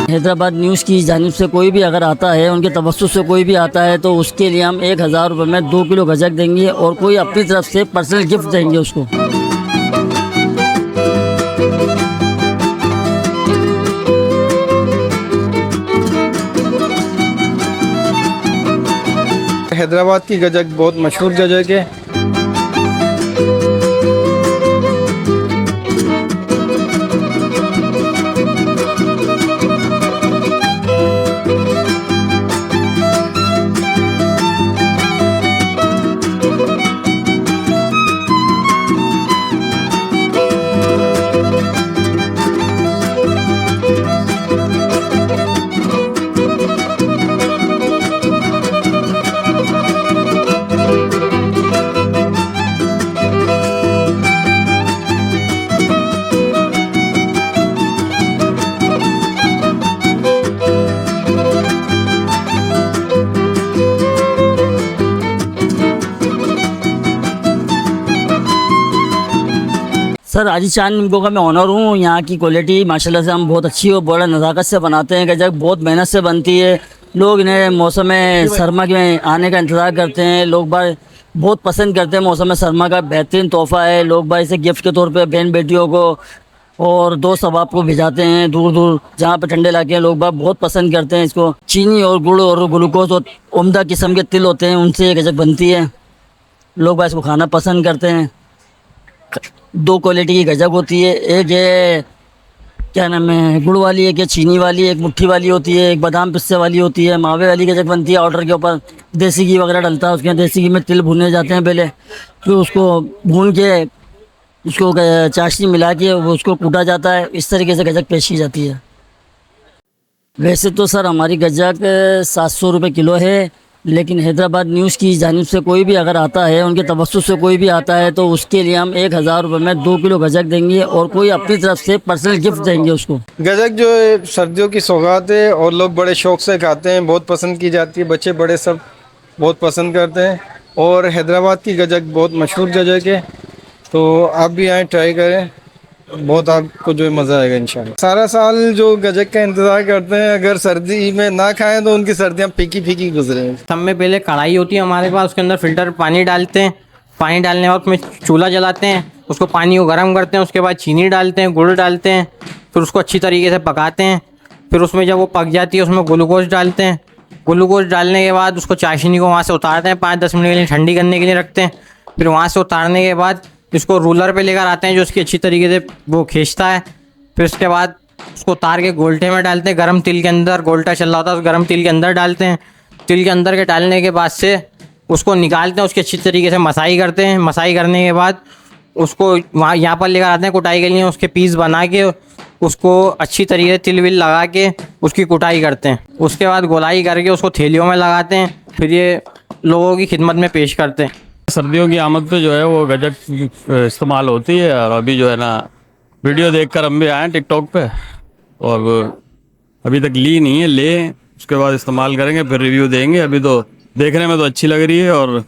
Hyderabad news की जानिब से कोई भी अगर आता है, उनके तवज्जुह से कोई भी आता है तो उसके लिए हम 1000 रुपये में 2 किलो गजक देंगे और कोई अपनी तरफ से पर्सनल गिफ्ट देंगे उसको। हैदराबाद की गजक बहुत मशहूर गजक है। सर राजस्थान निम्को का मैं ऑनर हूँ। यहाँ की क्वालिटी माशाल्लाह से हम बहुत अच्छी और बड़ा नज़ाकत से बनाते हैं। गजक बहुत मेहनत से बनती है। लोग इन्हें मौसम सरमा के आने का इंतज़ार करते हैं। लोग बार बहुत पसंद करते हैं। मौसम सरमा का बेहतरीन तोहफ़ा है। लोग बार इसे गिफ्ट के तौर पे बहन बेटियों को और दोस्त अहबाब को भिजाते हैं दूर दूर जहाँ पे ठंडे इलाके हैं। लोग बार बहुत पसंद करते हैं इसको। चीनी और गुड़ और ग्लूकोज और उम्दा किस्म के तिल होते हैं, उनसे ये गजक बनती है। लोग बार इसको खाना पसंद करते हैं। 2 क्वालिटी की गजक होती है, एक है क्या नाम है गुड़ वाली, एक है चीनी वाली, एक मुट्ठी वाली होती है, एक बादाम पिस्से वाली होती है। मावे वाली गजक बनती है ऑर्डर के ऊपर। देसी घी वगैरह डलता है उसके। देसी घी में तिल भुने जाते हैं पहले, फिर उसको भून के उसको चाशनी मिला के वो उसको कूटा जाता है। इस तरीके से गजक पेश की जाती है। वैसे तो सर हमारी गजक 700 रुपये किलो है, लेकिन हैदराबाद न्यूज़ की जानिब से कोई भी अगर आता है, उनके तवज्जुह से कोई भी आता है तो उसके लिए हम 1000 रुपये में 2 किलो गजक देंगे और कोई अपनी तरफ से पर्सनल गिफ्ट देंगे उसको। गजक जो है सर्दियों की सौगात है और लोग बड़े शौक से खाते हैं। बहुत पसंद की जाती है, बच्चे बड़े सब बहुत पसंद करते हैं। और हैदराबाद की गजक बहुत मशहूर गजक है, तो आप भी आएँ, ट्राई करें, बहुत आपको जो है मज़ा आएगा इंशाल्लाह। सारा साल जो गजक का इंतज़ार करते हैं, अगर सर्दी में ना खाएं तो उनकी सर्दियाँ फीकी फीकी गुजरे। सब में पहले कढ़ाई होती है हमारे पास, उसके अंदर फिल्टर पानी डालते हैं। पानी डालने के बाद उसमें चूल्हा जलाते हैं, उसको पानी को गर्म करते हैं। उसके बाद चीनी डालते हैं, गुड़ डालते हैं, फिर उसको अच्छी तरीके से पकाते हैं। फिर उसमें जब वो पक जाती है उसमें ग्लूकोज डालते हैं। ग्लूकोज डालने के बाद उसको चाशनी को वहाँ से उतारते हैं, 5-10 मिनट के लिए ठंडी करने के लिए रखते हैं। फिर वहाँ से उतारने के बाद इसको रूलर पे लेकर आते हैं, जो उसकी अच्छी तरीके से वो खींचता है। फिर उसके बाद उसको उतार के गोल्टे में डालते हैं, गरम तिल के अंदर। गोल्टा चल रहा होता है, उस गरम तिल के अंदर डालते हैं। तिल के अंदर के डालने के बाद से उसको निकालते हैं, उसकी अच्छी तरीके से मसाई करते हैं। मसाई करने के बाद उसको वहाँ यहाँ पर लेकर आते हैं कुटाई के लिए। उसके पीस बना के उसको अच्छी तरीके से तिल विल लगा के उसकी कुटाई करते हैं। उसके बाद गोलाई करके उसको थैलियों में लगाते हैं, फिर ये लोगों की खिदमत में पेश करते हैं। सर्दियों की आमद पे जो है वो गजक इस्तेमाल होती है। और अभी जो है ना वीडियो देखकर हम भी आए टिकटॉक पे, और अभी तक ली नहीं है, ले उसके बाद इस्तेमाल करेंगे, फिर रिव्यू देंगे। अभी तो देखने में तो अच्छी लग रही है और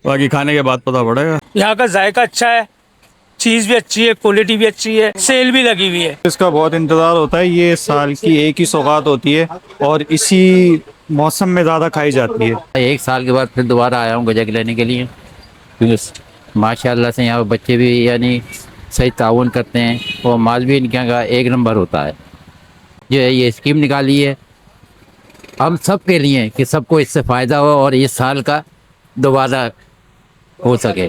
बाकी खाने के बाद पता पड़ेगा। यहाँ का जायका अच्छा है, चीज़ भी अच्छी है, क्वालिटी भी अच्छी है, सेल भी लगी हुई है। इसका बहुत इंतज़ार होता है। ये साल की एक ही सौगात होती है और इसी मौसम में ज़्यादा खाई जाती है। 1 साल के बाद फिर दोबारा आया हूँ गजक लेने के लिए, क्योंकि माशाल्लाह से यहाँ बच्चे भी यानी सही ताउन करते हैं और माल भी इनके यहाँ का 1 नंबर होता है। जो है ये स्कीम निकाली है हम सब के लिए कि सबको इससे फ़ायदा हो और इस साल का दोबारा हो सके।